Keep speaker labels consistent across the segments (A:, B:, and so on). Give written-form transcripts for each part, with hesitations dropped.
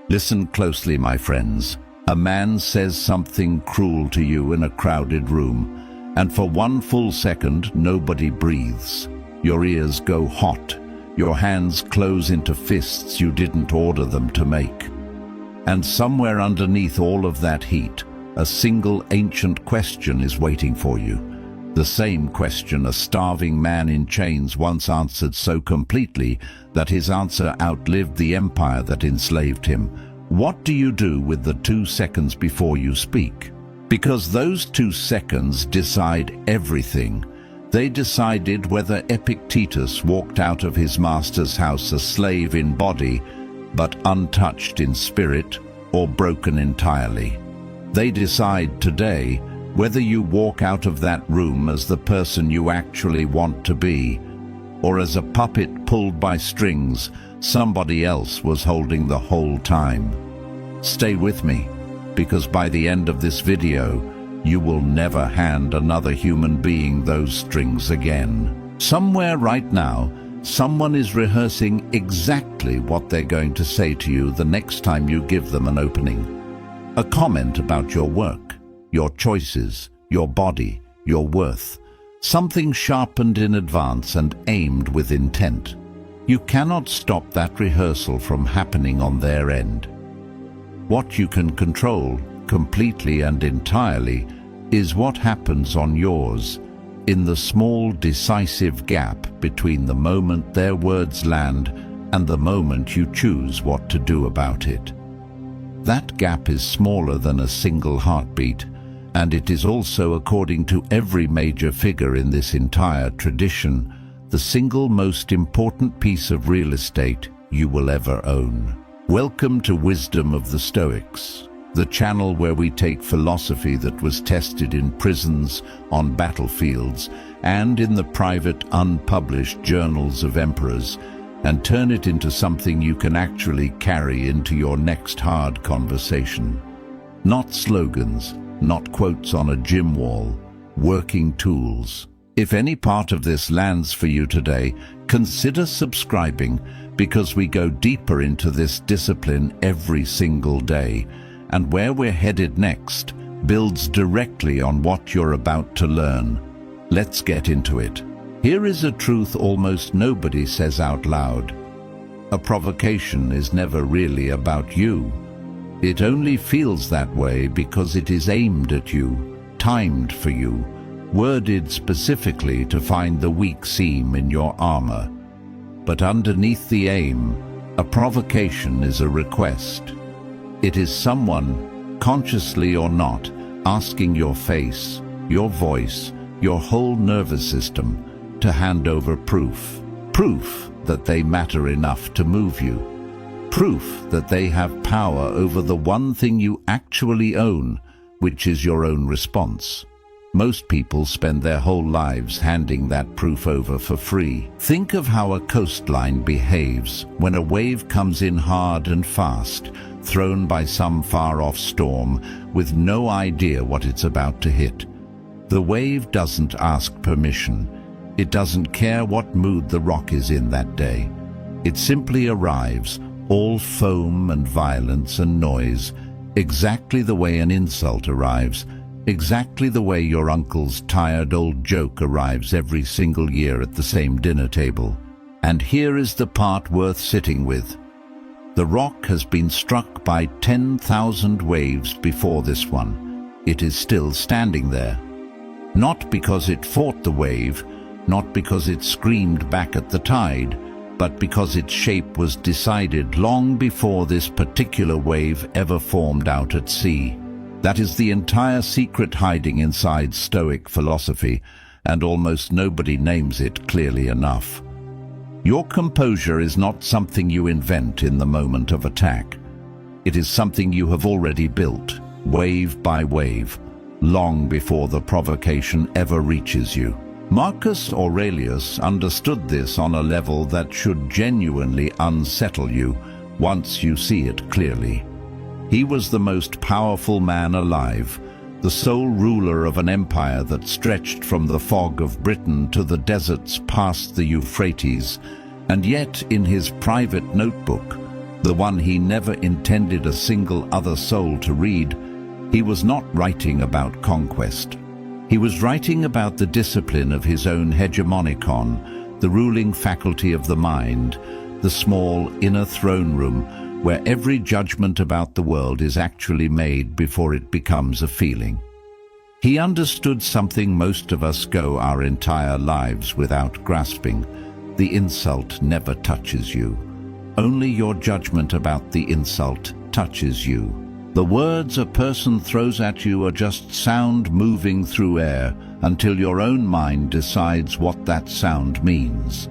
A: Listen closely, my friends. A man says something cruel to you in a crowded room, and for one full second, nobody breathes. Your ears go hot. Your hands close into fists you didn't order them to make. And somewhere underneath all of that heat, a single ancient question is waiting for you. The same question a starving man in chains once answered so completely that his answer outlived the empire that enslaved him. What do you do with the 2 seconds before you speak? Because those 2 seconds decide everything. They decided whether Epictetus walked out of his master's house a slave in body, but untouched in spirit, or broken entirely. They decide today whether you walk out of that room as the person you actually want to be, or as a puppet pulled by strings somebody else was holding the whole time. Stay with me, because by the end of this video, you will never hand another human being those strings again. Somewhere right now, someone is rehearsing exactly what they're going to say to you the next time you give them an opening. A comment about your work, your choices, your body, your worth. Something sharpened in advance and aimed with intent. You cannot stop that rehearsal from happening on their end. What you can control, completely and entirely, is what happens on yours, in the small decisive gap between the moment their words land and the moment you choose what to do about it. That gap is smaller than a single heartbeat, and it is also, according to every major figure in this entire tradition, the single most important piece of real estate you will ever own. Welcome to Wisdom of the Stoics, the channel where we take philosophy that was tested in prisons, on battlefields, and in the private, unpublished journals of emperors, and turn it into something you can actually carry into your next hard conversation. Not slogans, not quotes on a gym wall, working tools. If any part of this lands for you today, consider subscribing, because we go deeper into this discipline every single day, and where we're headed next builds directly on what you're about to learn. Let's get into it. Here is a truth almost nobody says out loud. A provocation is never really about you. It only feels that way because it is aimed at you, timed for you, worded specifically to find the weak seam in your armor. But underneath the aim, a provocation is a request. It is someone, consciously or not, asking your face, your voice, your whole nervous system to hand over proof. Proof that they matter enough to move you. Proof that they have power over the one thing you actually own, which is your own response. Most people spend their whole lives handing that proof over for free. Think of how a coastline behaves when a wave comes in hard and fast, thrown by some far-off storm, with no idea what it's about to hit. The wave doesn't ask permission. It doesn't care what mood the rock is in that day. It simply arrives, all foam and violence and noise, exactly the way an insult arrives, exactly the way your uncle's tired old joke arrives every single year at the same dinner table. And here is the part worth sitting with. The rock has been struck by 10,000 waves before this one. It is still standing there. Not because it fought the wave, not because it screamed back at the tide, but because its shape was decided long before this particular wave ever formed out at sea. That is the entire secret hiding inside Stoic philosophy, and almost nobody names it clearly enough. Your composure is not something you invent in the moment of attack. It is something you have already built, wave by wave, long before the provocation ever reaches you. Marcus Aurelius understood this on a level that should genuinely unsettle you once you see it clearly. He was the most powerful man alive, the sole ruler of an empire that stretched from the fog of Britain to the deserts past the Euphrates, and yet in his private notebook, the one he never intended a single other soul to read, he was not writing about conquest. He was writing about the discipline of his own hegemonikon, the ruling faculty of the mind, the small inner throne room where every judgment about the world is actually made before it becomes a feeling. He understood something most of us go our entire lives without grasping. The insult never touches you. Only your judgment about the insult touches you. The words a person throws at you are just sound moving through air until your own mind decides what that sound means.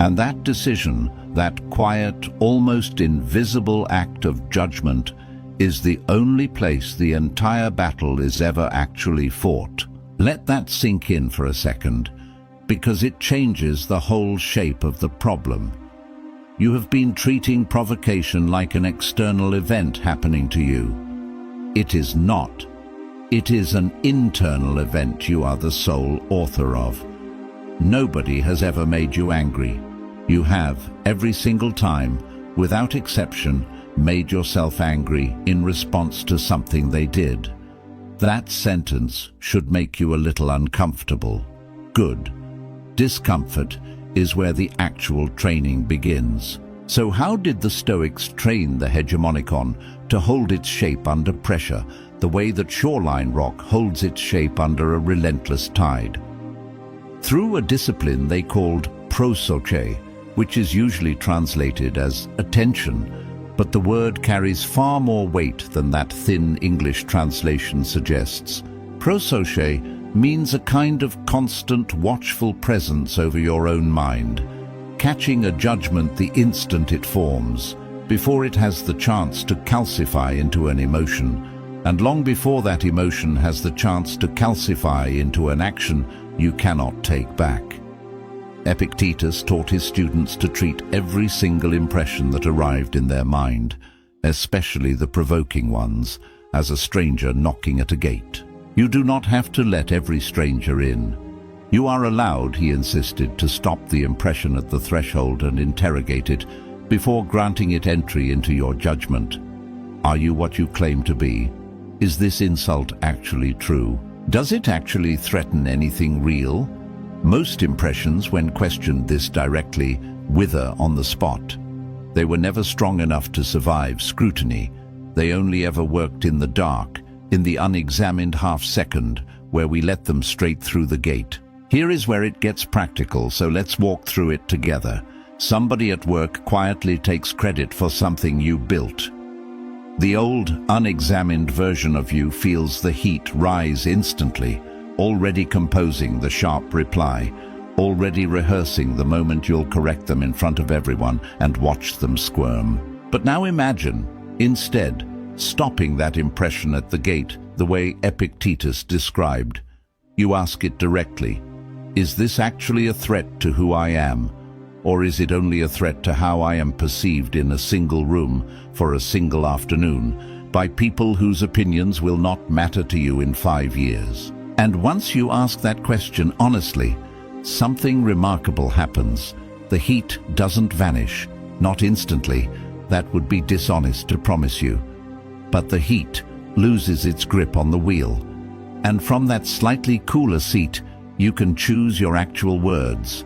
A: And that decision, that quiet, almost invisible act of judgment, is the only place the entire battle is ever actually fought. Let that sink in for a second, because it changes the whole shape of the problem. You have been treating provocation like an external event happening to you. It is not. It is an internal event you are the sole author of. Nobody has ever made you angry. You have, every single time, without exception, made yourself angry in response to something they did. That sentence should make you a little uncomfortable. Good. Discomfort is where the actual training begins. So how did the Stoics train the hegemonikon to hold its shape under pressure, the way that shoreline rock holds its shape under a relentless tide? Through a discipline they called provoke, which is usually translated as attention, but the word carries far more weight than that thin English translation suggests. Provoke means a kind of constant, watchful presence over your own mind, catching a judgment the instant it forms, before it has the chance to calcify into an emotion, and long before that emotion has the chance to calcify into an action you cannot take back. Epictetus taught his students to treat every single impression that arrived in their mind, especially the provoking ones, as a stranger knocking at a gate. You do not have to let every stranger in. You are allowed, he insisted, to stop the impression at the threshold and interrogate it before granting it entry into your judgment. Are you what you claim to be? Is this insult actually true? Does it actually threaten anything real? Most impressions, when questioned this directly, wither on the spot. They were never strong enough to survive scrutiny. They only ever worked in the dark, in the unexamined half-second, where we let them straight through the gate. Here is where it gets practical, so let's walk through it together. Somebody at work quietly takes credit for something you built. The old, unexamined version of you feels the heat rise instantly, already composing the sharp reply, already rehearsing the moment you'll correct them in front of everyone and watch them squirm. But now imagine, instead, stopping that impression at the gate the way Epictetus described. You ask it directly, is this actually a threat to who I am? Or is it only a threat to how I am perceived in a single room for a single afternoon by people whose opinions will not matter to you in 5 years? And once you ask that question honestly, something remarkable happens. The heat doesn't vanish, not instantly. That would be dishonest to promise you. But the heat loses its grip on the wheel. And from that slightly cooler seat, you can choose your actual words.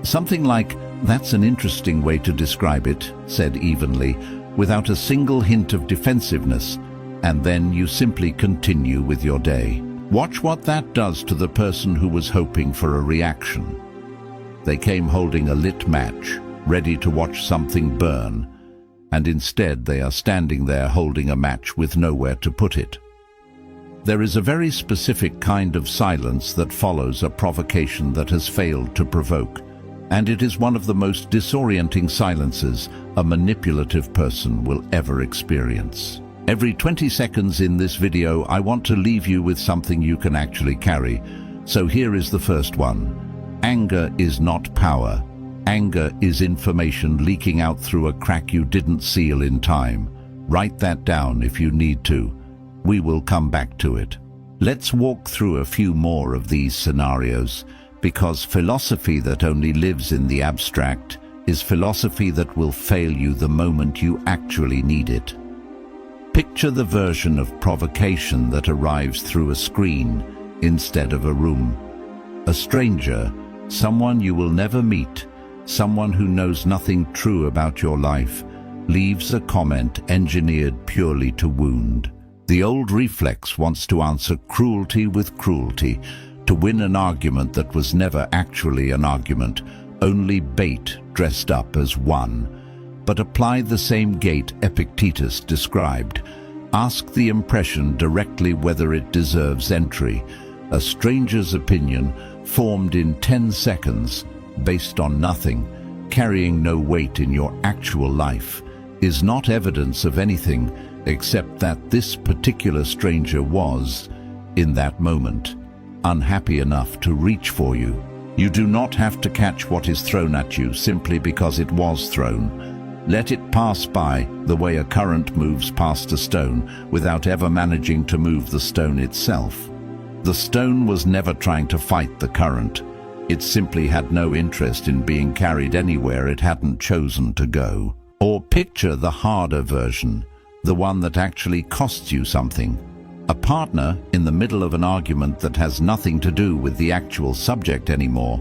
A: Something like, "That's an interesting way to describe it," said evenly, without a single hint of defensiveness, and then you simply continue with your day. Watch what that does to the person who was hoping for a reaction. They came holding a lit match, ready to watch something burn, and instead they are standing there holding a match with nowhere to put it. There is a very specific kind of silence that follows a provocation that has failed to provoke, and it is one of the most disorienting silences a manipulative person will ever experience. Every 20 seconds in this video, I want to leave you with something you can actually carry. So here is the first one. Anger is not power. Anger is information leaking out through a crack you didn't seal in time. Write that down if you need to. We will come back to it. Let's walk through a few more of these scenarios, because philosophy that only lives in the abstract is philosophy that will fail you the moment you actually need it. Picture the version of provocation that arrives through a screen instead of a room. A stranger, someone you will never meet, someone who knows nothing true about your life, leaves a comment engineered purely to wound. The old reflex wants to answer cruelty with cruelty, to win an argument that was never actually an argument, only bait dressed up as one. But apply the same gait Epictetus described. Ask the impression directly whether it deserves entry. A stranger's opinion, formed in 10 seconds, based on nothing, carrying no weight in your actual life, is not evidence of anything except that this particular stranger was, in that moment, unhappy enough to reach for you. You do not have to catch what is thrown at you simply because it was thrown. Let it pass by the way a current moves past a stone without ever managing to move the stone itself. The stone was never trying to fight the current. It simply had no interest in being carried anywhere it hadn't chosen to go. Or picture the harder version, the one that actually costs you something. A partner in the middle of an argument that has nothing to do with the actual subject anymore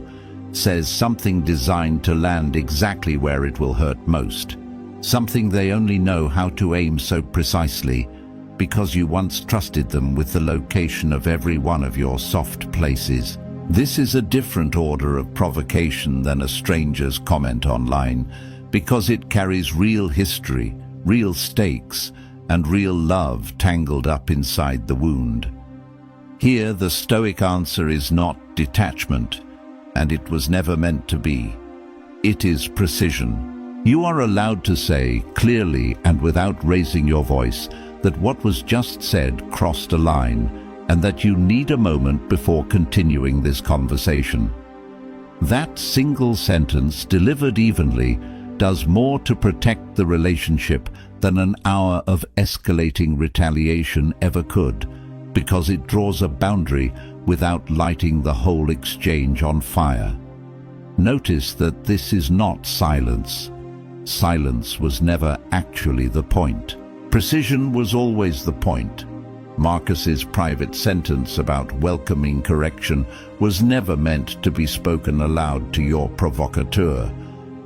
A: says something designed to land exactly where it will hurt most. Something they only know how to aim so precisely because you once trusted them with the location of every one of your soft places. This is a different order of provocation than a stranger's comment online, because it carries real history, real stakes, and real love tangled up inside the wound. Here, the Stoic answer is not detachment, and it was never meant to be. It is precision. You are allowed to say, clearly and without raising your voice, that what was just said crossed a line, and that you need a moment before continuing this conversation. That single sentence, delivered evenly, does more to protect the relationship than an hour of escalating retaliation ever could, because it draws a boundary without lighting the whole exchange on fire. Notice that this is not silence. Silence was never actually the point. Precision was always the point. Marcus's private sentence about welcoming correction was never meant to be spoken aloud to your provocateur.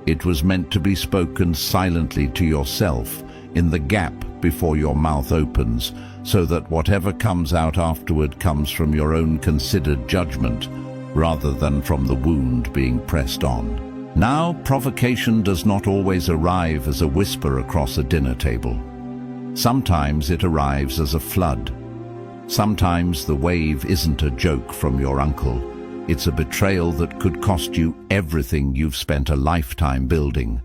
A: It was meant to be spoken silently to yourself, in the gap before your mouth opens, so that whatever comes out afterward comes from your own considered judgment, rather than from the wound being pressed on. Now, provocation does not always arrive as a whisper across a dinner table. Sometimes it arrives as a flood. Sometimes the wave isn't a joke from your uncle. It's a betrayal that could cost you everything you've spent a lifetime building.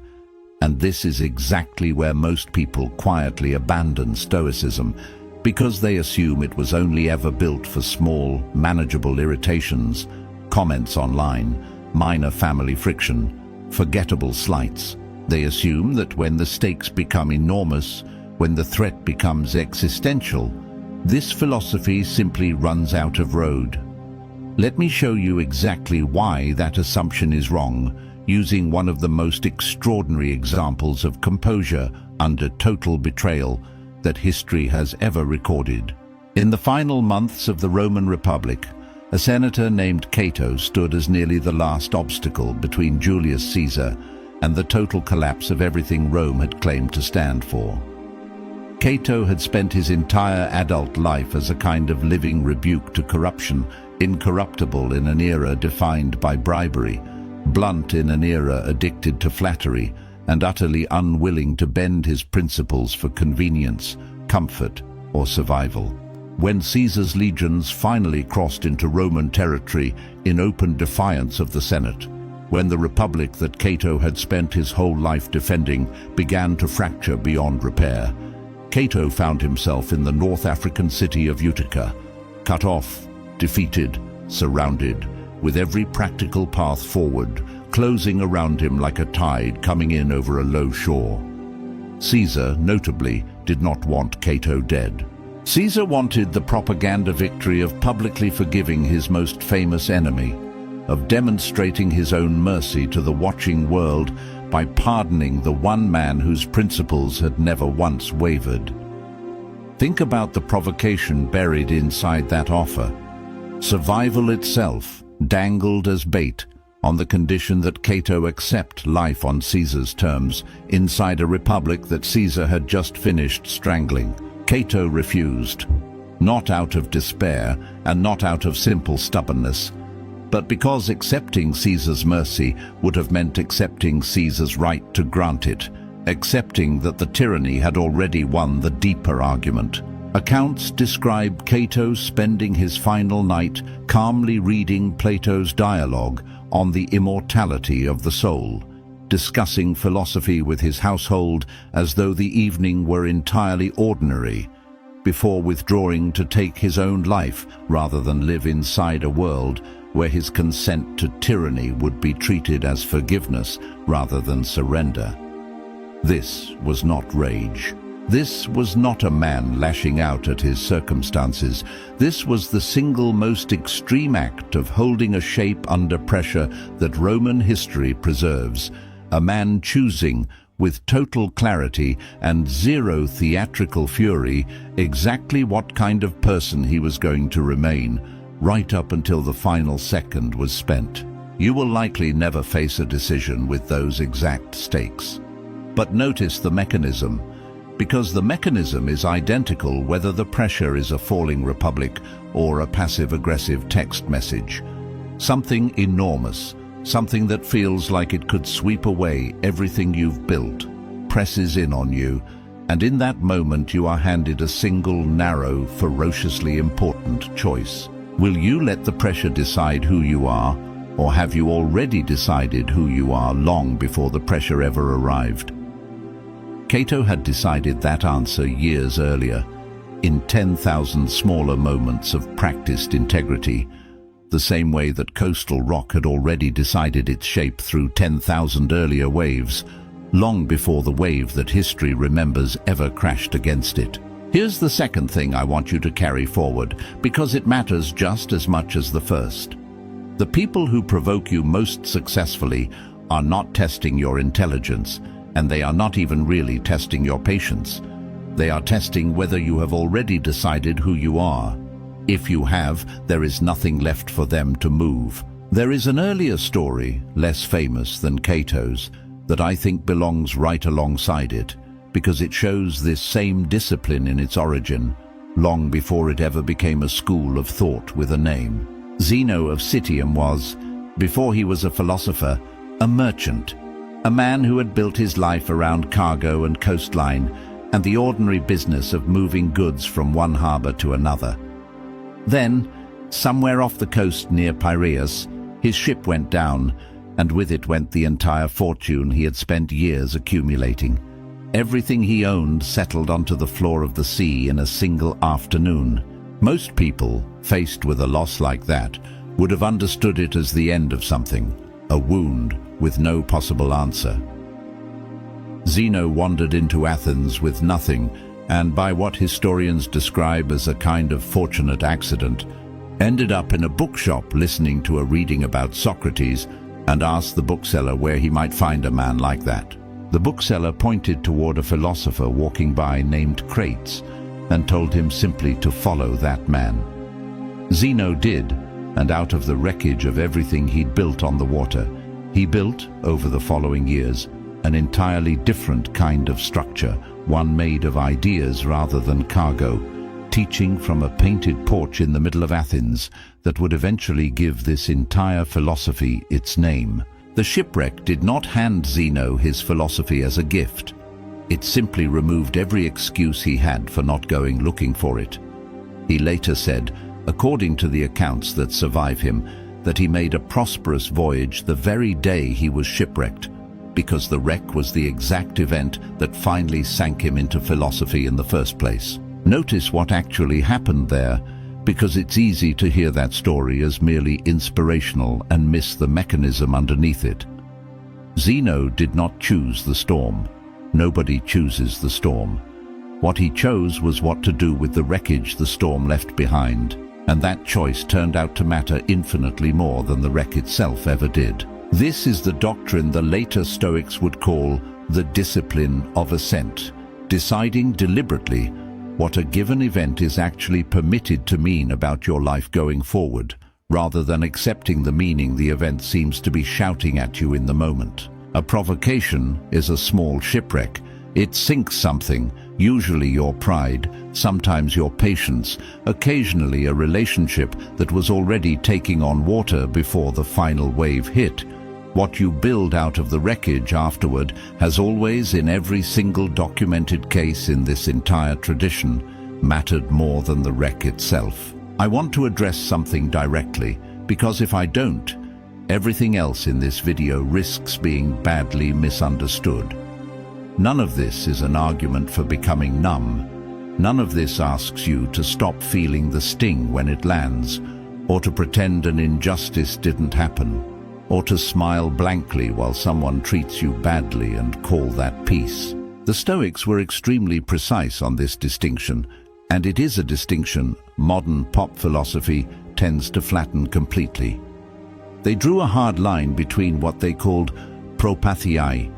A: And this is exactly where most people quietly abandon Stoicism, because they assume it was only ever built for small, manageable irritations, comments online, minor family friction, forgettable slights. They assume that when the stakes become enormous, when the threat becomes existential, this philosophy simply runs out of road. Let me show you exactly why that assumption is wrong, using one of the most extraordinary examples of composure under total betrayal that history has ever recorded. In the final months of the Roman Republic, a senator named Cato stood as nearly the last obstacle between Julius Caesar and the total collapse of everything Rome had claimed to stand for. Cato had spent his entire adult life as a kind of living rebuke to corruption, incorruptible in an era defined by bribery, blunt in an era addicted to flattery, and utterly unwilling to bend his principles for convenience, comfort, or survival. When Caesar's legions finally crossed into Roman territory in open defiance of the Senate, when the republic that Cato had spent his whole life defending began to fracture beyond repair, Cato found himself in the North African city of Utica, cut off, defeated, surrounded, with every practical path forward closing around him like a tide coming in over a low shore. Caesar, notably, did not want Cato dead. Caesar wanted the propaganda victory of publicly forgiving his most famous enemy, of demonstrating his own mercy to the watching world by pardoning the one man whose principles had never once wavered. Think about the provocation buried inside that offer. Survival itself, dangled as bait, on the condition that Cato accept life on Caesar's terms, inside a republic that Caesar had just finished strangling. Cato refused, not out of despair and not out of simple stubbornness, but because accepting Caesar's mercy would have meant accepting Caesar's right to grant it, accepting that the tyranny had already won the deeper argument. Accounts describe Cato spending his final night calmly reading Plato's dialogue on the immortality of the soul, discussing philosophy with his household as though the evening were entirely ordinary, before withdrawing to take his own life rather than live inside a world where his consent to tyranny would be treated as forgiveness rather than surrender. This was not rage. This was not a man lashing out at his circumstances. This was the single most extreme act of holding a shape under pressure that Roman history preserves, a man choosing, with total clarity and zero theatrical fury, exactly what kind of person he was going to remain, right up until the final second was spent. You will likely never face a decision with those exact stakes. But notice the mechanism, because the mechanism is identical whether the pressure is a falling republic or a passive-aggressive text message. Something enormous, something that feels like it could sweep away everything you've built, presses in on you, and in that moment you are handed a single, narrow, ferociously important choice. Will you let the pressure decide who you are, or have you already decided who you are long before the pressure ever arrived? Cato had decided that answer years earlier, in 10,000 smaller moments of practiced integrity, the same way that coastal rock had already decided its shape through 10,000 earlier waves, long before the wave that history remembers ever crashed against it. Here's the second thing I want you to carry forward, because it matters just as much as the first. The people who provoke you most successfully are not testing your intelligence, and they are not even really testing your patience. They are testing whether you have already decided who you are. If you have, there is nothing left for them to move. There is an earlier story, less famous than Cato's, that I think belongs right alongside it, because it shows this same discipline in its origin, long before it ever became a school of thought with a name. Zeno of Citium was, before he was a philosopher, a merchant, a man who had built his life around cargo and coastline and the ordinary business of moving goods from one harbor to another. Then, somewhere off the coast near Piraeus, his ship went down, and with it went the entire fortune he had spent years accumulating. Everything he owned settled onto the floor of the sea in a single afternoon. Most people, faced with a loss like that, would have understood it as the end of something, a wound with no possible answer. Zeno wandered into Athens with nothing, and by what historians describe as a kind of fortunate accident, ended up in a bookshop listening to a reading about Socrates and asked the bookseller where he might find a man like that. The bookseller pointed toward a philosopher walking by named Crates and told him simply to follow that man. Zeno did, and out of the wreckage of everything he'd built on the water, he built, over the following years, an entirely different kind of structure, one made of ideas rather than cargo, teaching from a painted porch in the middle of Athens that would eventually give this entire philosophy its name. The shipwreck did not hand Zeno his philosophy as a gift. It simply removed every excuse he had for not going looking for it. He later said, according to the accounts that survive him, that he made a prosperous voyage the very day he was shipwrecked, because the wreck was the exact event that finally sank him into philosophy in the first place. Notice what actually happened there, because it's easy to hear that story as merely inspirational and miss the mechanism underneath it. Zeno did not choose the storm. Nobody chooses the storm. What he chose was what to do with the wreckage the storm left behind, and that choice turned out to matter infinitely more than the wreck itself ever did. This is the doctrine the later Stoics would call the discipline of assent, deciding deliberately what a given event is actually permitted to mean about your life going forward, rather than accepting the meaning the event seems to be shouting at you in the moment. A provocation is a small shipwreck. It sinks something, usually your pride, sometimes your patience, occasionally a relationship that was already taking on water before the final wave hit. What you build out of the wreckage afterward has always, in every single documented case in this entire tradition, mattered more than the wreck itself. I want to address something directly, because if I don't, everything else in this video risks being badly misunderstood. None of this is an argument for becoming numb. None of this asks you to stop feeling the sting when it lands, or to pretend an injustice didn't happen, or to smile blankly while someone treats you badly and call that peace. The Stoics were extremely precise on this distinction, and it is a distinction modern pop philosophy tends to flatten completely. They drew a hard line between what they called propatheiai,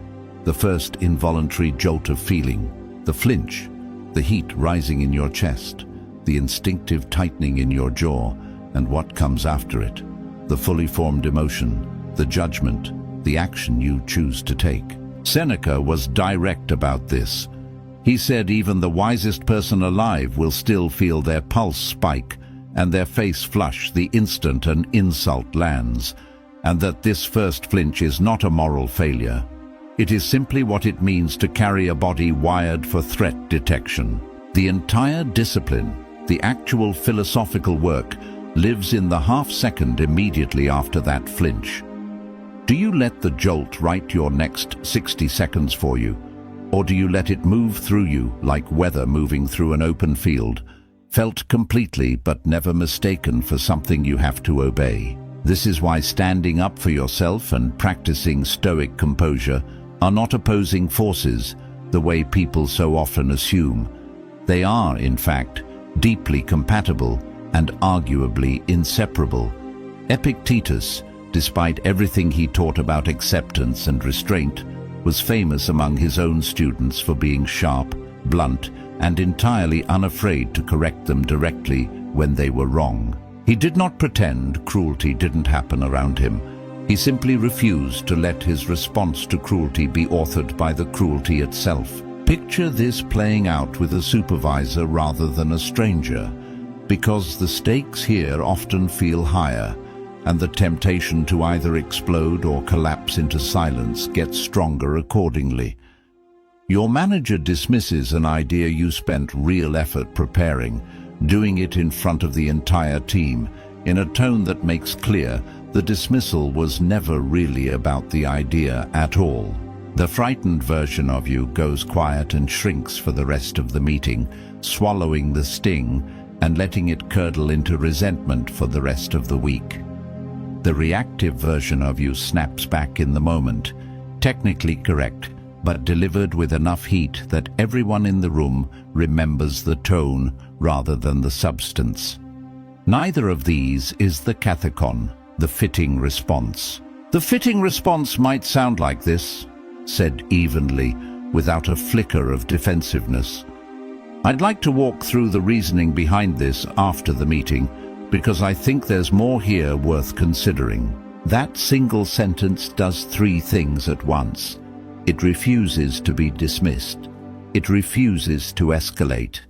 A: the first involuntary jolt of feeling, the flinch, the heat rising in your chest, the instinctive tightening in your jaw, and what comes after it, the fully formed emotion, the judgment, the action you choose to take. Seneca was direct about this. He said even the wisest person alive will still feel their pulse spike and their face flush the instant an insult lands, and that this first flinch is not a moral failure. It is simply what it means to carry a body wired for threat detection. The entire discipline, the actual philosophical work, lives in the half-second immediately after that flinch. Do you let the jolt write your next 60 seconds for you? Or do you let it move through you like weather moving through an open field, felt completely but never mistaken for something you have to obey? This is why standing up for yourself and practicing Stoic composure are not opposing forces the way people so often assume. They are, in fact, deeply compatible and arguably inseparable. Epictetus, despite everything he taught about acceptance and restraint, was famous among his own students for being sharp, blunt, and entirely unafraid to correct them directly when they were wrong. He did not pretend cruelty didn't happen around him. He simply refused to let his response to cruelty be authored by the cruelty itself. Picture this playing out with a supervisor rather than a stranger, because the stakes here often feel higher, and the temptation to either explode or collapse into silence gets stronger accordingly. Your manager dismisses an idea you spent real effort preparing, doing it in front of the entire team, in a tone that makes clear the dismissal was never really about the idea at all. The frightened version of you goes quiet and shrinks for the rest of the meeting, swallowing the sting and letting it curdle into resentment for the rest of the week. The reactive version of you snaps back in the moment, technically correct, but delivered with enough heat that everyone in the room remembers the tone rather than the substance. Neither of these is the kathekon, the fitting response. The fitting response might sound like this, said evenly, without a flicker of defensiveness. I'd like to walk through the reasoning behind this after the meeting, because I think there's more here worth considering. That single sentence does three things at once. It refuses to be dismissed, it refuses to escalate,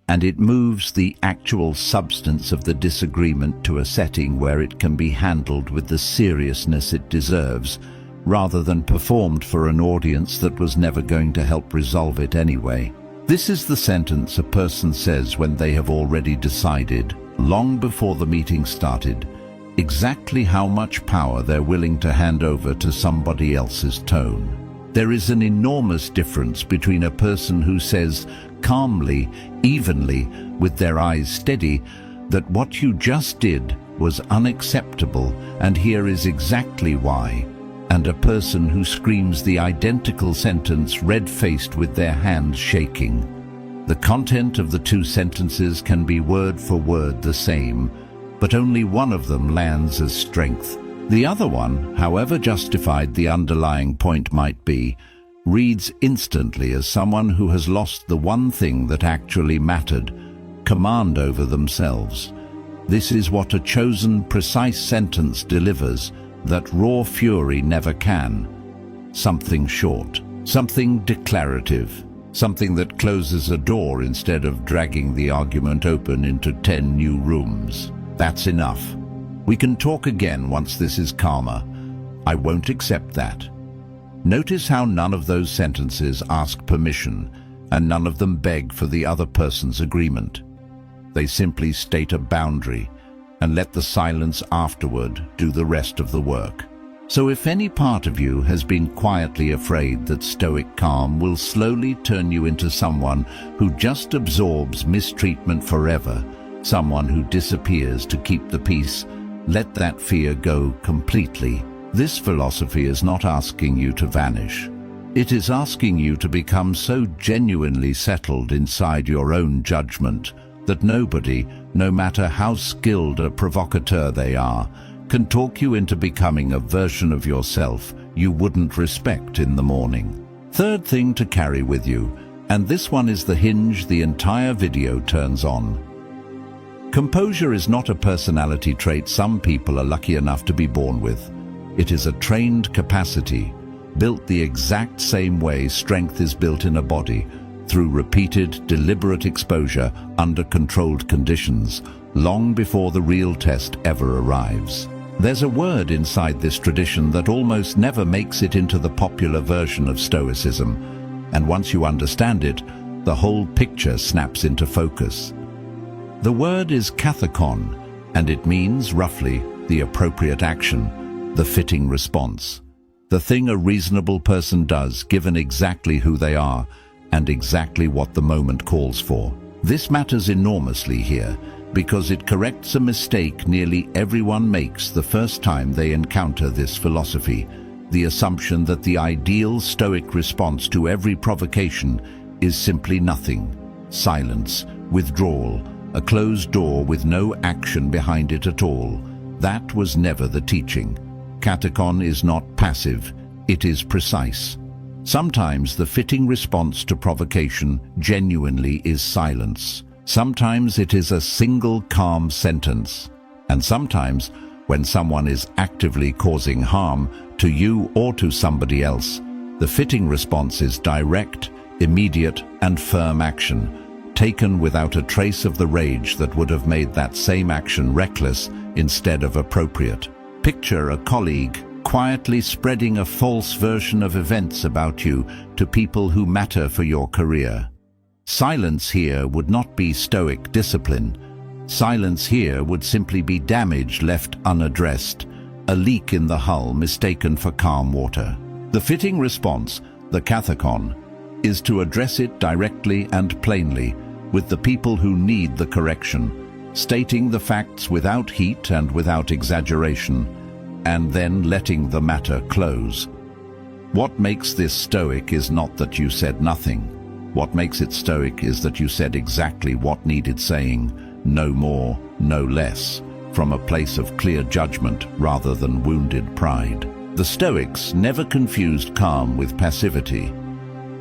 A: and it moves the actual substance of the disagreement to a setting where it can be handled with the seriousness it deserves, rather than performed for an audience that was never going to help resolve it anyway. This is the sentence a person says when they have already decided, long before the meeting started, exactly how much power they're willing to hand over to somebody else's tone. There is an enormous difference between a person who says calmly, evenly, with their eyes steady, that what you just did was unacceptable and here is exactly why, and a person who screams the identical sentence red-faced with their hands shaking. The content of the two sentences can be word for word the same, but only one of them lands as strength, The other one, however justified the underlying point might be, reads instantly as someone who has lost the one thing that actually mattered: command over themselves. This is what a chosen, precise sentence delivers that raw fury never can. Something short, something declarative, something that closes a door instead of dragging the argument open into 10 new rooms. That's enough. We can talk again once this is calmer. I won't accept that. Notice how none of those sentences ask permission, and none of them beg for the other person's agreement. They simply state a boundary and let the silence afterward do the rest of the work. So if any part of you has been quietly afraid that Stoic calm will slowly turn you into someone who just absorbs mistreatment forever, someone who disappears to keep the peace, let that fear go completely. This philosophy is not asking you to vanish. It is asking you to become so genuinely settled inside your own judgment that nobody, no matter how skilled a provocateur they are, can talk you into becoming a version of yourself you wouldn't respect in the morning. Third thing to carry with you, and this one is the hinge the entire video turns on. Composure is not a personality trait some people are lucky enough to be born with. It is a trained capacity, built the exact same way strength is built in a body, through repeated, deliberate exposure under controlled conditions, long before the real test ever arrives. There's a word inside this tradition that almost never makes it into the popular version of Stoicism, and once you understand it, the whole picture snaps into focus. The word is kathekon, and it means, roughly, the appropriate action, the fitting response, the thing a reasonable person does given exactly who they are and exactly what the moment calls for. This matters enormously here because it corrects a mistake nearly everyone makes the first time they encounter this philosophy, the assumption that the ideal Stoic response to every provocation is simply nothing: silence, withdrawal, a closed door with no action behind it at all. That was never the teaching. Kathekon is not passive, it is precise. Sometimes the fitting response to provocation genuinely is silence. Sometimes it is a single calm sentence. And sometimes, when someone is actively causing harm to you or to somebody else, the fitting response is direct, immediate, and firm action, taken without a trace of the rage that would have made that same action reckless instead of appropriate. Picture a colleague quietly spreading a false version of events about you to people who matter for your career. Silence here would not be Stoic discipline. Silence here would simply be damage left unaddressed, a leak in the hull mistaken for calm water. The fitting response, the kathekon, is to address it directly and plainly with the people who need the correction, stating the facts without heat and without exaggeration, and then letting the matter close. What makes this Stoic is not that you said nothing. What makes it Stoic is that you said exactly what needed saying, no more, no less, from a place of clear judgment rather than wounded pride. The Stoics never confused calm with passivity.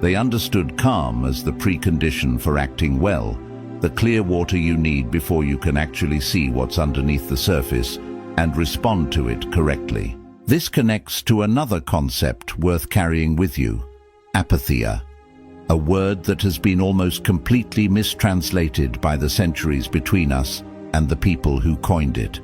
A: They understood calm as the precondition for acting well, the clear water you need before you can actually see what's underneath the surface and respond to it correctly. This connects to another concept worth carrying with you: apatheia, a word that has been almost completely mistranslated by the centuries between us and the people who coined it.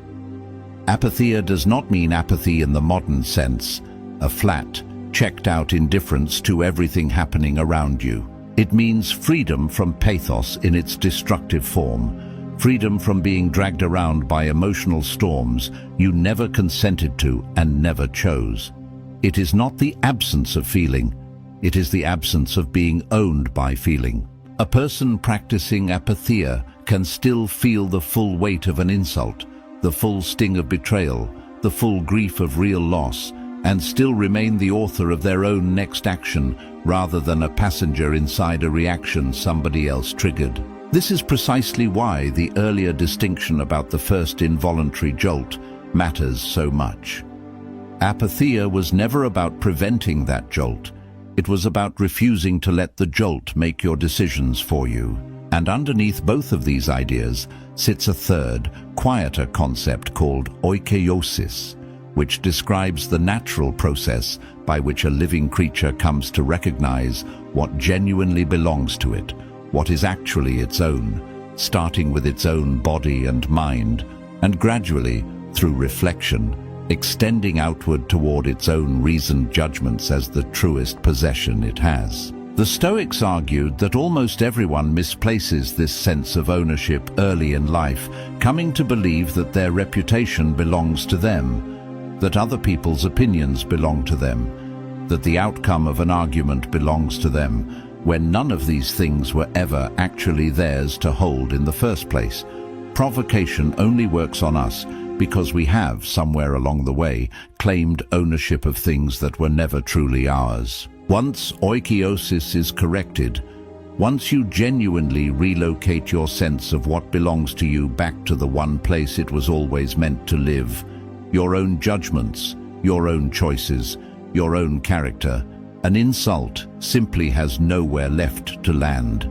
A: Apatheia does not mean apathy in the modern sense, a flat, checked-out indifference to everything happening around you. It means freedom from pathos in its destructive form, freedom from being dragged around by emotional storms you never consented to and never chose. It is not the absence of feeling, it is the absence of being owned by feeling. A person practicing apatheia can still feel the full weight of an insult, the full sting of betrayal, the full grief of real loss, and still remain the author of their own next action rather than a passenger inside a reaction somebody else triggered. This is precisely why the earlier distinction about the first involuntary jolt matters so much. Apatheia was never about preventing that jolt. It was about refusing to let the jolt make your decisions for you. And underneath both of these ideas sits a third, quieter concept called oikeiosis, which describes the natural process by which a living creature comes to recognize what genuinely belongs to it, what is actually its own, starting with its own body and mind, and gradually, through reflection, extending outward toward its own reasoned judgments as the truest possession it has. The Stoics argued that almost everyone misplaces this sense of ownership early in life, coming to believe that their reputation belongs to them, that other people's opinions belong to them, that the outcome of an argument belongs to them, when none of these things were ever actually theirs to hold in the first place. Provocation only works on us because we have, somewhere along the way, claimed ownership of things that were never truly ours. Once oikeiosis is corrected, once you genuinely relocate your sense of what belongs to you back to the one place it was always meant to live, your own judgments, your own choices, your own character, an insult simply has nowhere left to land.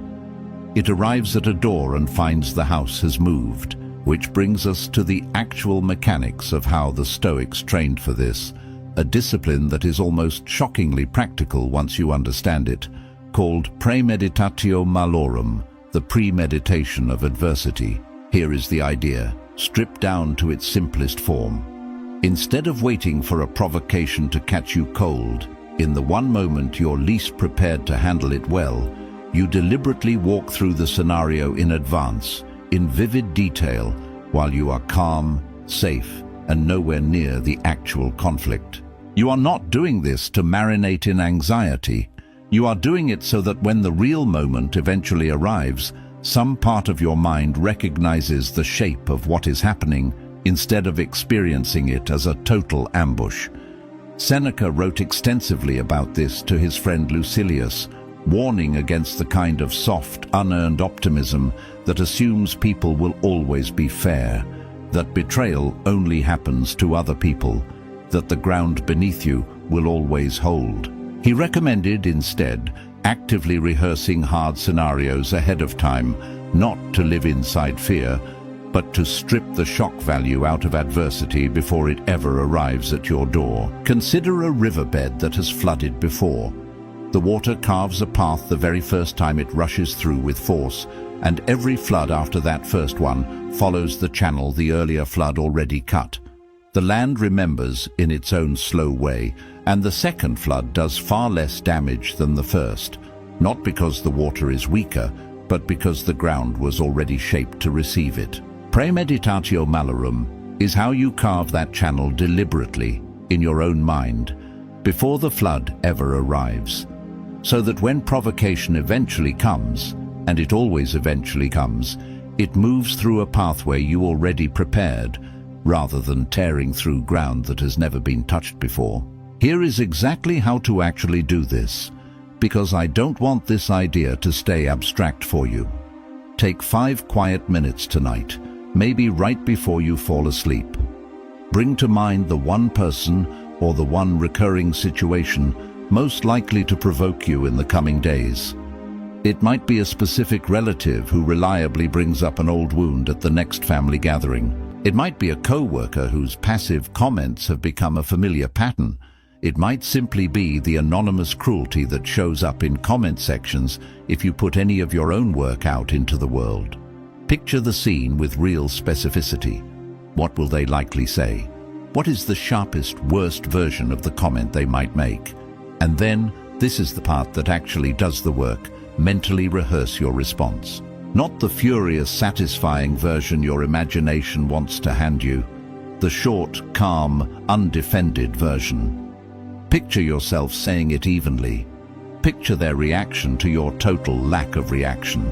A: It arrives at a door and finds the house has moved, which brings us to the actual mechanics of how the Stoics trained for this, a discipline that is almost shockingly practical once you understand it, called premeditatio malorum, the premeditation of adversity. Here is the idea, stripped down to its simplest form. Instead of waiting for a provocation to catch you cold, in the one moment you're least prepared to handle it well, you deliberately walk through the scenario in advance, in vivid detail, while you are calm, safe, and nowhere near the actual conflict. You are not doing this to marinate in anxiety. You are doing it so that when the real moment eventually arrives, some part of your mind recognizes the shape of what is happening instead of experiencing it as a total ambush. Seneca wrote extensively about this to his friend Lucilius, warning against the kind of soft, unearned optimism that assumes people will always be fair, that betrayal only happens to other people, that the ground beneath you will always hold. He recommended instead actively rehearsing hard scenarios ahead of time, not to live inside fear, but to strip the shock value out of adversity before it ever arrives at your door. Consider a riverbed that has flooded before. The water carves a path the very first time it rushes through with force, and every flood after that first one follows the channel the earlier flood already cut. The land remembers in its own slow way, and the second flood does far less damage than the first, not because the water is weaker, but because the ground was already shaped to receive it. Premeditatio malorum is how you carve that channel deliberately, in your own mind, before the flood ever arrives, so that when provocation eventually comes, and it always eventually comes, it moves through a pathway you already prepared, rather than tearing through ground that has never been touched before. Here is exactly how to actually do this, because I don't want this idea to stay abstract for you. Take 5 quiet minutes tonight, maybe right before you fall asleep. Bring to mind the one person or the one recurring situation most likely to provoke you in the coming days. It might be a specific relative who reliably brings up an old wound at the next family gathering. It might be a co-worker whose passive comments have become a familiar pattern. It might simply be the anonymous cruelty that shows up in comment sections if you put any of your own work out into the world. Picture the scene with real specificity. What will they likely say? What is the sharpest, worst version of the comment they might make? And then, this is the part that actually does the work. Mentally rehearse your response. Not the furious, satisfying version your imagination wants to hand you. The short, calm, undefended version. Picture yourself saying it evenly. Picture their reaction to your total lack of reaction.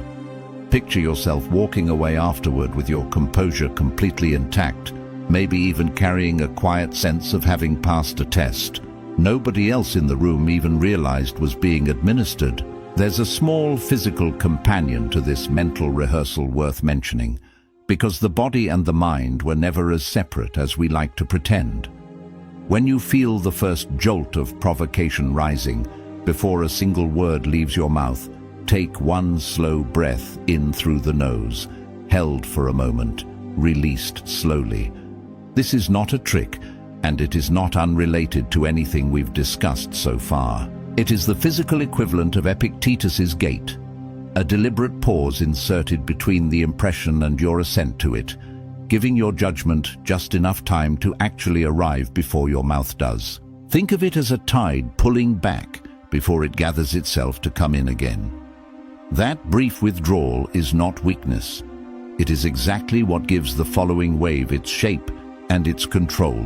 A: Picture yourself walking away afterward with your composure completely intact, maybe even carrying a quiet sense of having passed a test. Nobody else in the room even realized was being administered. There's a small physical companion to this mental rehearsal worth mentioning, because the body and the mind were never as separate as we like to pretend. When you feel the first jolt of provocation rising, before a single word leaves your mouth, take one slow breath in through the nose, held for a moment, released slowly. This is not a trick, and it is not unrelated to anything we've discussed so far. It is the physical equivalent of Epictetus's gait, a deliberate pause inserted between the impression and your assent to it, giving your judgment just enough time to actually arrive before your mouth does. Think of it as a tide pulling back before it gathers itself to come in again. That brief withdrawal is not weakness. It is exactly what gives the following wave its shape and its control,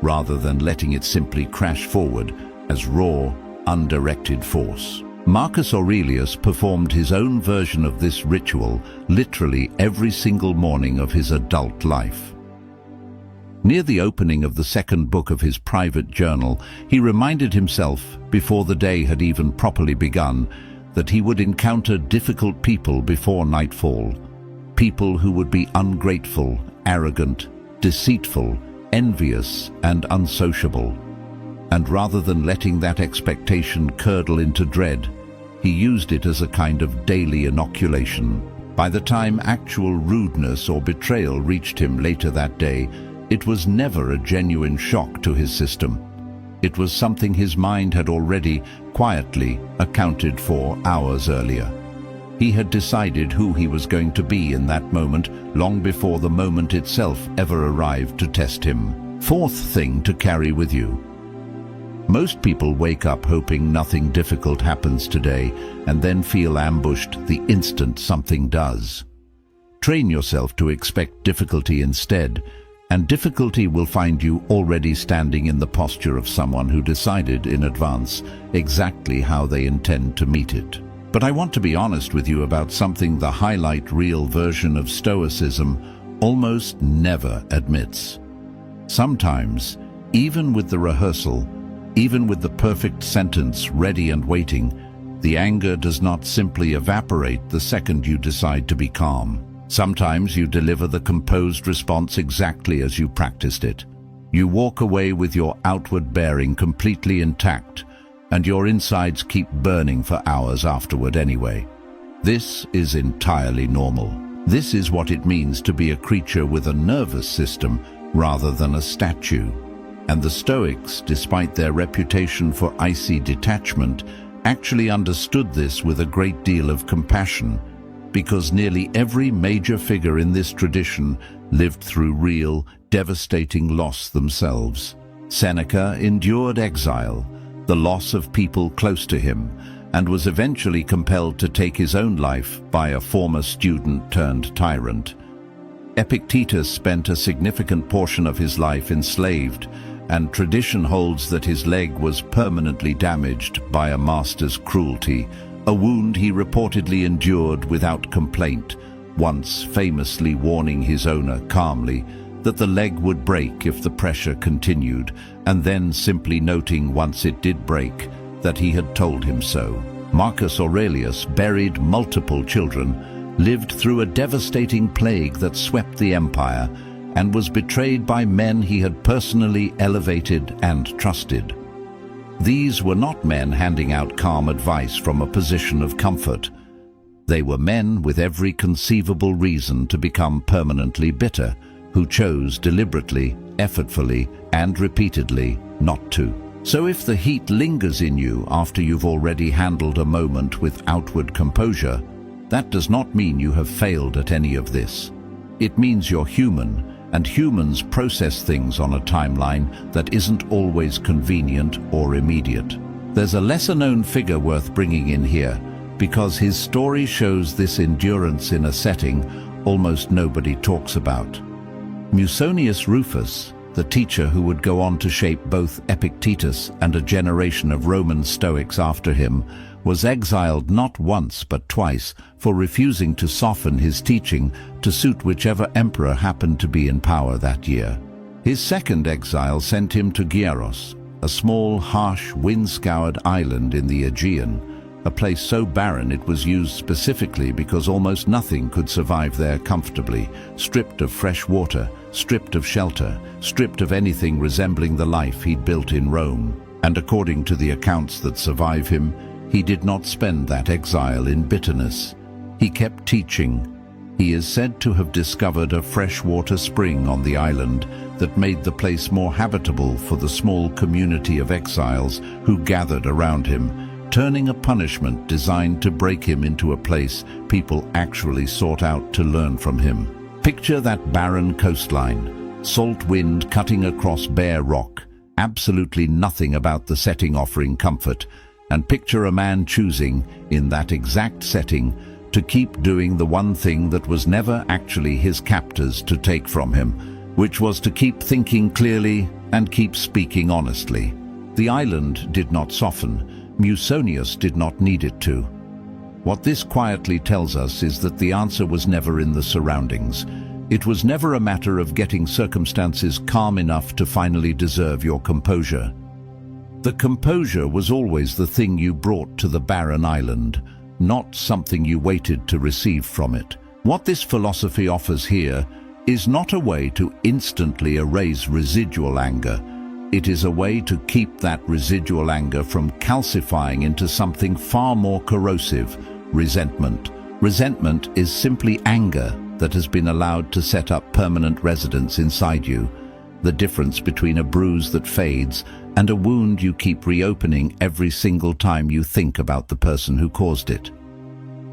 A: rather than letting it simply crash forward as raw, undirected force. Marcus Aurelius performed his own version of this ritual literally every single morning of his adult life. Near the opening of the second book of his private journal, he reminded himself, before the day had even properly begun, that he would encounter difficult people before nightfall, people who would be ungrateful, arrogant, deceitful, envious, and unsociable. And rather than letting that expectation curdle into dread, he used it as a kind of daily inoculation. By the time actual rudeness or betrayal reached him later that day, it was never a genuine shock to his system. It was something his mind had already, quietly, accounted for hours earlier. He had decided who he was going to be in that moment, long before the moment itself ever arrived to test him. Fourth thing to carry with you. Most people wake up hoping nothing difficult happens today and then feel ambushed the instant something does. Train yourself to expect difficulty instead, and difficulty will find you already standing in the posture of someone who decided in advance exactly how they intend to meet it. But I want to be honest with you about something the highlight reel version of Stoicism almost never admits. Sometimes, even with the rehearsal, even with the perfect sentence ready and waiting, the anger does not simply evaporate the second you decide to be calm. Sometimes you deliver the composed response exactly as you practiced it. You walk away with your outward bearing completely intact, and your insides keep burning for hours afterward anyway. This is entirely normal. This is what it means to be a creature with a nervous system rather than a statue. And the Stoics, despite their reputation for icy detachment, actually understood this with a great deal of compassion, because nearly every major figure in this tradition lived through real, devastating loss themselves. Seneca endured exile, the loss of people close to him, and was eventually compelled to take his own life by a former student turned tyrant. Epictetus spent a significant portion of his life enslaved, and tradition holds that his leg was permanently damaged by a master's cruelty, a wound he reportedly endured without complaint, once famously warning his owner calmly that the leg would break if the pressure continued, and then simply noting once it did break that he had told him so. Marcus Aurelius buried multiple children, lived through a devastating plague that swept the empire, and was betrayed by men he had personally elevated and trusted. These were not men handing out calm advice from a position of comfort. They were men with every conceivable reason to become permanently bitter, who chose deliberately, effortfully, and repeatedly not to. So if the heat lingers in you after you've already handled a moment with outward composure, that does not mean you have failed at any of this. It means you're human, and humans process things on a timeline that isn't always convenient or immediate. There's a lesser-known figure worth bringing in here, because his story shows this endurance in a setting almost nobody talks about. Musonius Rufus, the teacher who would go on to shape both Epictetus and a generation of Roman Stoics after him, was exiled not once but twice for refusing to soften his teaching to suit whichever emperor happened to be in power that year. His second exile sent him to Gyros, a small, harsh, wind-scoured island in the Aegean, a place so barren it was used specifically because almost nothing could survive there comfortably, stripped of fresh water, stripped of shelter, stripped of anything resembling the life he'd built in Rome. And according to the accounts that survive him, he did not spend that exile in bitterness. He kept teaching. He is said to have discovered a freshwater spring on the island that made the place more habitable for the small community of exiles who gathered around him, turning a punishment designed to break him into a place people actually sought out to learn from him. Picture that barren coastline, salt wind cutting across bare rock, absolutely nothing about the setting offering comfort, and picture a man choosing, in that exact setting, to keep doing the one thing that was never actually his captors to take from him, which was to keep thinking clearly and keep speaking honestly. The island did not soften. Musonius did not need it to. What this quietly tells us is that the answer was never in the surroundings. It was never a matter of getting circumstances calm enough to finally deserve your composure. The composure was always the thing you brought to the barren island, not something you waited to receive from it. What this philosophy offers here is not a way to instantly erase residual anger. It is a way to keep that residual anger from calcifying into something far more corrosive: resentment. Resentment is simply anger that has been allowed to set up permanent residence inside you, the difference between a bruise that fades and a wound you keep reopening every single time you think about the person who caused it.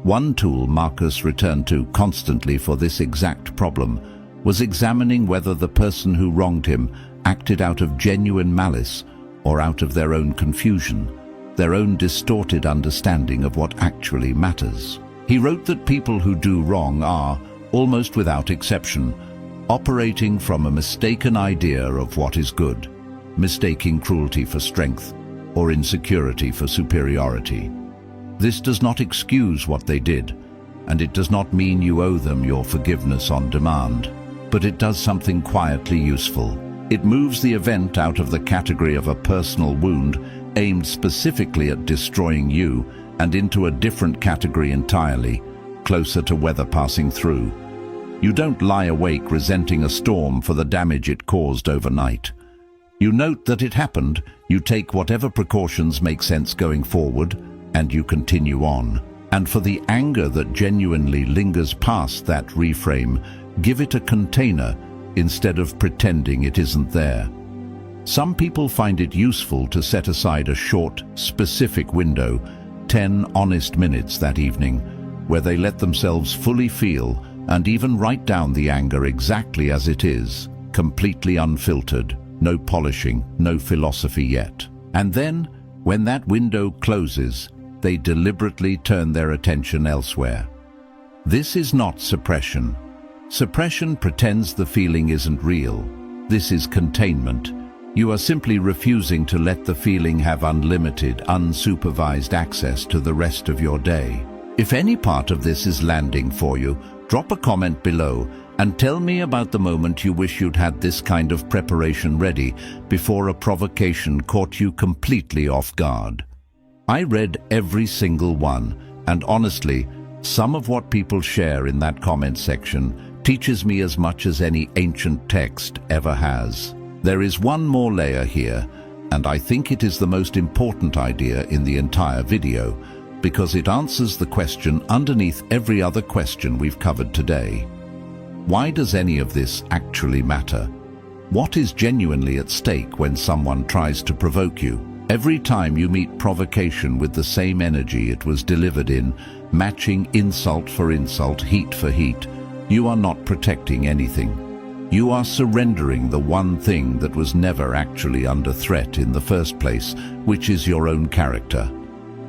A: One tool Marcus returned to constantly for this exact problem was examining whether the person who wronged him acted out of genuine malice or out of their own confusion, their own distorted understanding of what actually matters. He wrote that people who do wrong are, almost without exception, operating from a mistaken idea of what is good, mistaking cruelty for strength or insecurity for superiority. This does not excuse what they did, and it does not mean you owe them your forgiveness on demand, but it does something quietly useful. It moves the event out of the category of a personal wound aimed specifically at destroying you and into a different category entirely, closer to weather passing through. You don't lie awake resenting a storm for the damage it caused overnight. You note that it happened, you take whatever precautions make sense going forward, and you continue on. And for the anger that genuinely lingers past that reframe, give it a container instead of pretending it isn't there. Some people find it useful to set aside a short, specific window, 10 honest minutes that evening, where they let themselves fully feel and even write down the anger exactly as it is, completely unfiltered, no polishing, no philosophy yet. And then, when that window closes, they deliberately turn their attention elsewhere. This is not suppression. Suppression pretends the feeling isn't real. This is containment. You are simply refusing to let the feeling have unlimited, unsupervised access to the rest of your day. If any part of this is landing for you, drop a comment below and tell me about the moment you wish you'd had this kind of preparation ready before a provocation caught you completely off guard. I read every single one, and honestly, some of what people share in that comment section teaches me as much as any ancient text ever has. There is one more layer here, and I think it is the most important idea in the entire video, because it answers the question underneath every other question we've covered today. Why does any of this actually matter? What is genuinely at stake when someone tries to provoke you? Every time you meet provocation with the same energy it was delivered in, matching insult for insult, heat for heat, you are not protecting anything. You are surrendering the one thing that was never actually under threat in the first place, which is your own character.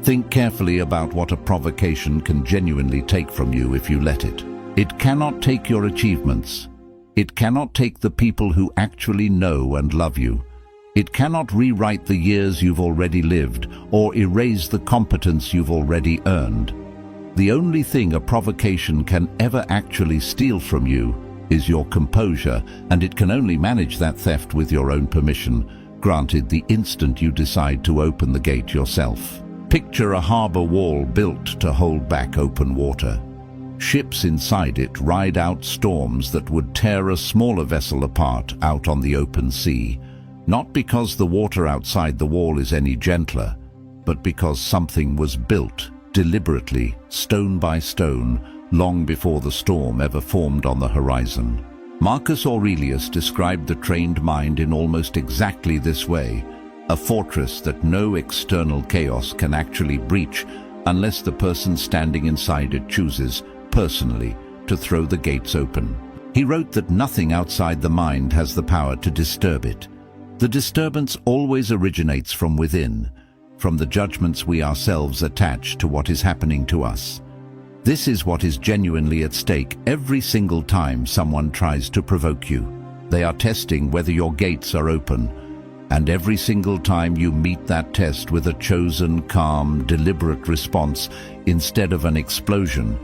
A: Think carefully about what a provocation can genuinely take from you if you let it. It cannot take your achievements. It cannot take the people who actually know and love you. It cannot rewrite the years you've already lived or erase the competence you've already earned. The only thing a provocation can ever actually steal from you is your composure, and it can only manage that theft with your own permission, granted the instant you decide to open the gate yourself. Picture a harbor wall built to hold back open water. Ships inside it ride out storms that would tear a smaller vessel apart out on the open sea, not because the water outside the wall is any gentler, but because something was built deliberately, stone by stone, long before the storm ever formed on the horizon. Marcus Aurelius described the trained mind in almost exactly this way, a fortress that no external chaos can actually breach unless the person standing inside it chooses, personally, to throw the gates open. He wrote that nothing outside the mind has the power to disturb it. The disturbance always originates from within, from the judgments we ourselves attach to what is happening to us. This is what is genuinely at stake every single time someone tries to provoke you. They are testing whether your gates are open, and every single time you meet that test with a chosen, calm, deliberate response instead of an explosion,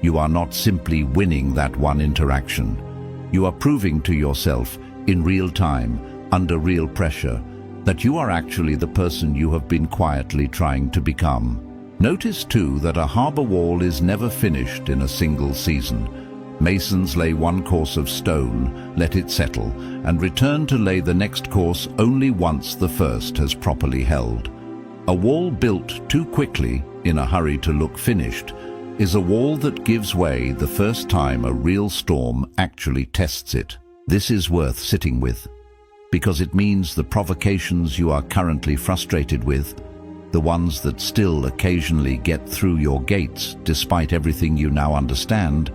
A: you are not simply winning that one interaction. You are proving to yourself, in real time, under real pressure, that you are actually the person you have been quietly trying to become. Notice too that a harbor wall is never finished in a single season. Masons lay one course of stone, let it settle, and return to lay the next course only once the first has properly held. A wall built too quickly, in a hurry to look finished, is a wall that gives way the first time a real storm actually tests it. This is worth sitting with, because it means the provocations you are currently frustrated with, the ones that still occasionally get through your gates despite everything you now understand,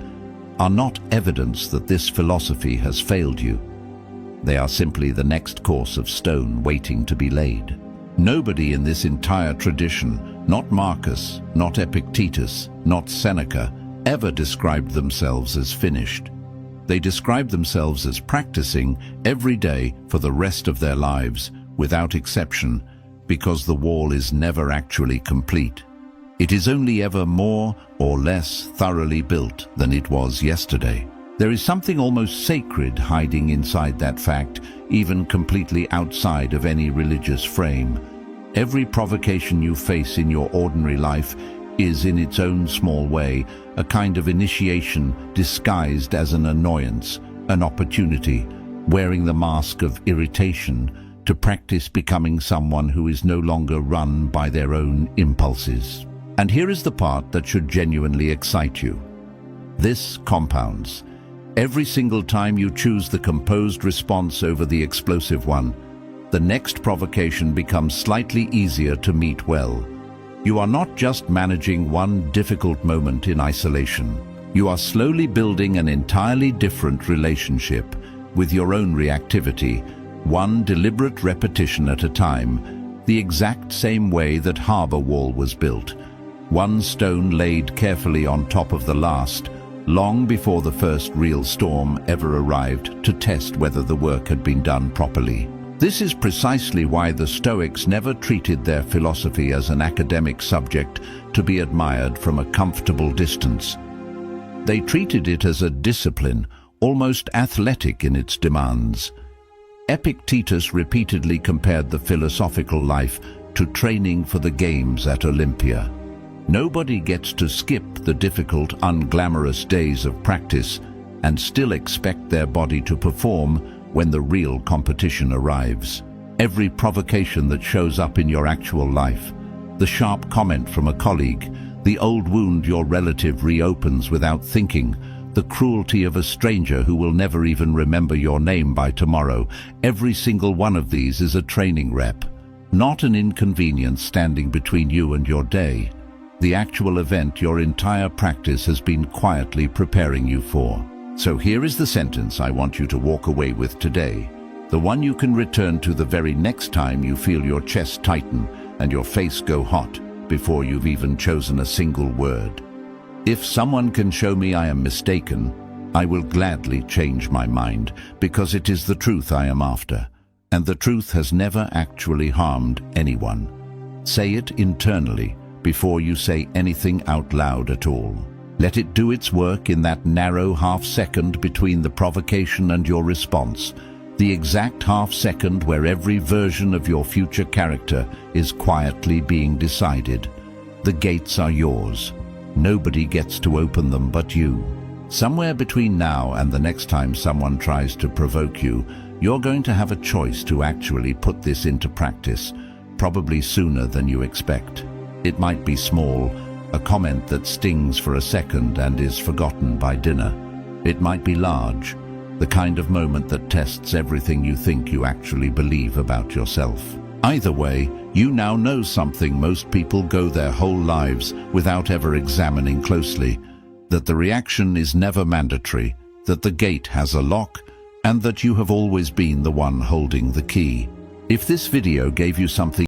A: are not evidence that this philosophy has failed you. They are simply the next course of stone waiting to be laid. Nobody in this entire tradition, not Marcus, not Epictetus, not Seneca, ever described themselves as finished. They described themselves as practicing every day for the rest of their lives, without exception, because the wall is never actually complete. It is only ever more or less thoroughly built than it was yesterday. There is something almost sacred hiding inside that fact, even completely outside of any religious frame. Every provocation you face in your ordinary life is, in its own small way, a kind of initiation disguised as an annoyance, an opportunity, wearing the mask of irritation, to practice becoming someone who is no longer run by their own impulses. And here is the part that should genuinely excite you. This compounds. Every single time you choose the composed response over the explosive one, the next provocation becomes slightly easier to meet well. You are not just managing one difficult moment in isolation. You are slowly building an entirely different relationship with your own reactivity, one deliberate repetition at a time, the exact same way that harbor wall was built. One stone laid carefully on top of the last, long before the first real storm ever arrived to test whether the work had been done properly. This is precisely why the Stoics never treated their philosophy as an academic subject to be admired from a comfortable distance. They treated it as a discipline, almost athletic in its demands. Epictetus repeatedly compared the philosophical life to training for the games at Olympia. Nobody gets to skip the difficult, unglamorous days of practice and still expect their body to perform when the real competition arrives. Every provocation that shows up in your actual life, the sharp comment from a colleague, the old wound your relative reopens without thinking, the cruelty of a stranger who will never even remember your name by tomorrow, every single one of these is a training rep, not an inconvenience standing between you and your day. The actual event your entire practice has been quietly preparing you for. So here is the sentence I want you to walk away with today, the one you can return to the very next time you feel your chest tighten and your face go hot before you've even chosen a single word. If someone can show me I am mistaken, I will gladly change my mind, because it is the truth I am after, and the truth has never actually harmed anyone. Say it internally before you say anything out loud at all. Let it do its work in that narrow half-second between the provocation and your response, the exact half-second where every version of your future character is quietly being decided. The gates are yours. Nobody gets to open them but you. Somewhere between now and the next time someone tries to provoke you, you're going to have a choice to actually put this into practice, probably sooner than you expect. It might be small, a comment that stings for a second and is forgotten by dinner. It might be large, the kind of moment that tests everything you think you actually believe about yourself. Either way, you now know something most people go their whole lives without ever examining closely: that the reaction is never mandatory, that the gate has a lock, and that you have always been the one holding the key. If this video gave you something